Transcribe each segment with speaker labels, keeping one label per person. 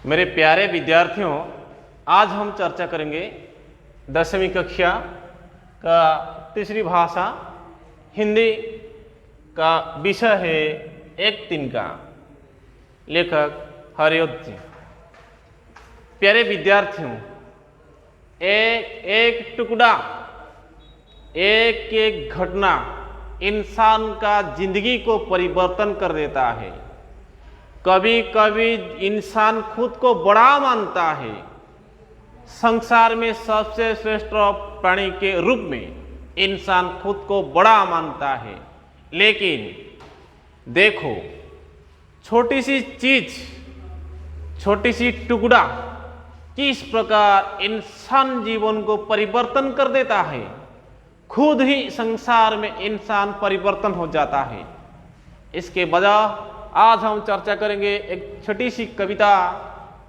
Speaker 1: मेरे प्यारे विद्यार्थियों, आज हम चर्चा करेंगे 10वीं कक्षा का तीसरी भाषा हिंदी का विषय है एक तिनका। लेखक हरिओत जी। प्यारे विद्यार्थियों, एक एक टुकड़ा, एक एक घटना इंसान का जिंदगी को परिवर्तन कर देता है। कभी कभी इंसान खुद को बड़ा मानता है, संसार में सबसे श्रेष्ठ प्राणी के रूप में इंसान खुद को बड़ा मानता है। लेकिन देखो, छोटी सी चीज, छोटी सी टुकड़ा किस प्रकार इंसान जीवन को परिवर्तन कर देता है। खुद ही संसार में इंसान परिवर्तन हो जाता है। इसके वजह आज हम चर्चा करेंगे एक छोटी सी कविता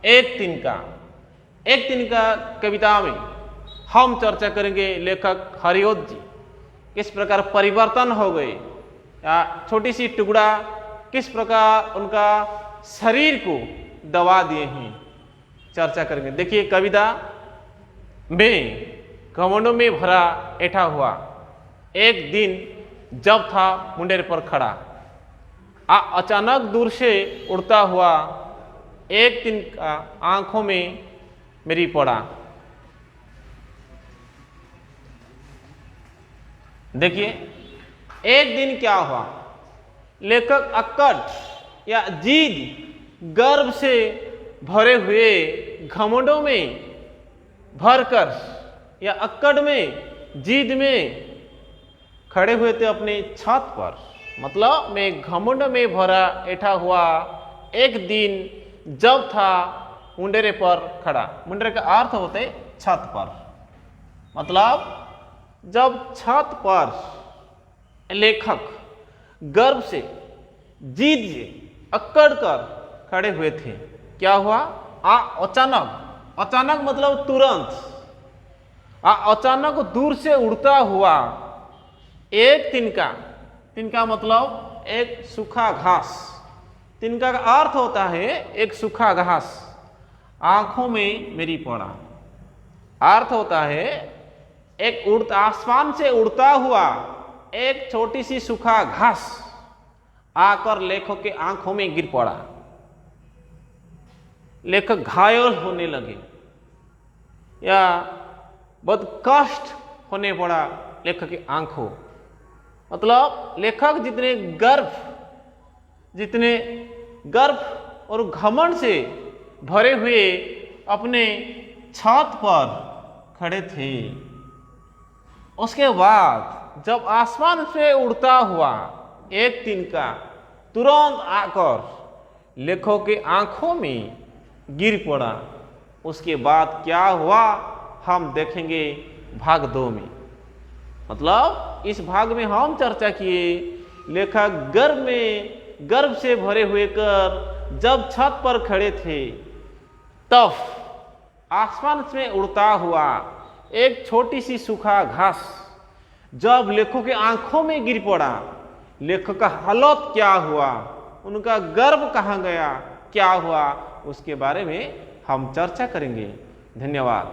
Speaker 1: एक तिनका। एक तिनका कविता में हम चर्चा करेंगे लेखक हरिओत जी किस प्रकार परिवर्तन हो गए, या छोटी सी टुकड़ा किस प्रकार उनका शरीर को दबा दिए हैं, चर्चा करेंगे। देखिए, कविता में घमंडों में भरा ऐठा हुआ एक दिन जब था मुंडेर पर खड़ा, अचानक दूर से उड़ता हुआ एक तिनका आंखों में मेरी पड़ा। देखिए, एक दिन क्या हुआ, लेखक अक्कड़ या जिद गर्व से भरे हुए घमंडों में भरकर या अक्कड़ में जिद में खड़े हुए थे अपने छत पर। मतलब मैं घमंड में भरा ऐठा हुआ एक दिन जब था मुंडेरे पर खड़ा। मुंडेरे का अर्थ होते छत पर। मतलब जब छत पर लेखक गर्व से जीत से अक्कड़ कर खड़े हुए थे, क्या हुआ? अचानक मतलब तुरंत, अचानक दूर से उड़ता हुआ एक तिनका मतलब एक सूखा घास। तिनका का अर्थ होता है एक सूखा घास। आंखों में मेरी पड़ा अर्थ होता है एक आसमान से उड़ता हुआ एक छोटी सी सूखा घास आकर लेखक के आंखों में गिर पड़ा। लेखक घायल होने लगे या बहुत कष्ट होने पड़ा लेखक की आंखों। मतलब लेखक जितने गर्व और घमंड से भरे हुए अपने छत पर खड़े थे, उसके बाद जब आसमान से उड़ता हुआ एक तिनका तुरंत आकर लेखक के आंखों में गिर पड़ा, उसके बाद क्या हुआ हम देखेंगे भाग 2 में। मतलब इस भाग में हम चर्चा किए लेखक गर्व से भरे हुए कर जब छत पर खड़े थे, तब आसमान में उड़ता हुआ एक छोटी सी सूखा घास जब लेखक के आंखों में गिर पड़ा, लेखक का हालत क्या हुआ, उनका गर्व कहाँ गया, क्या हुआ, उसके बारे में हम चर्चा करेंगे। धन्यवाद।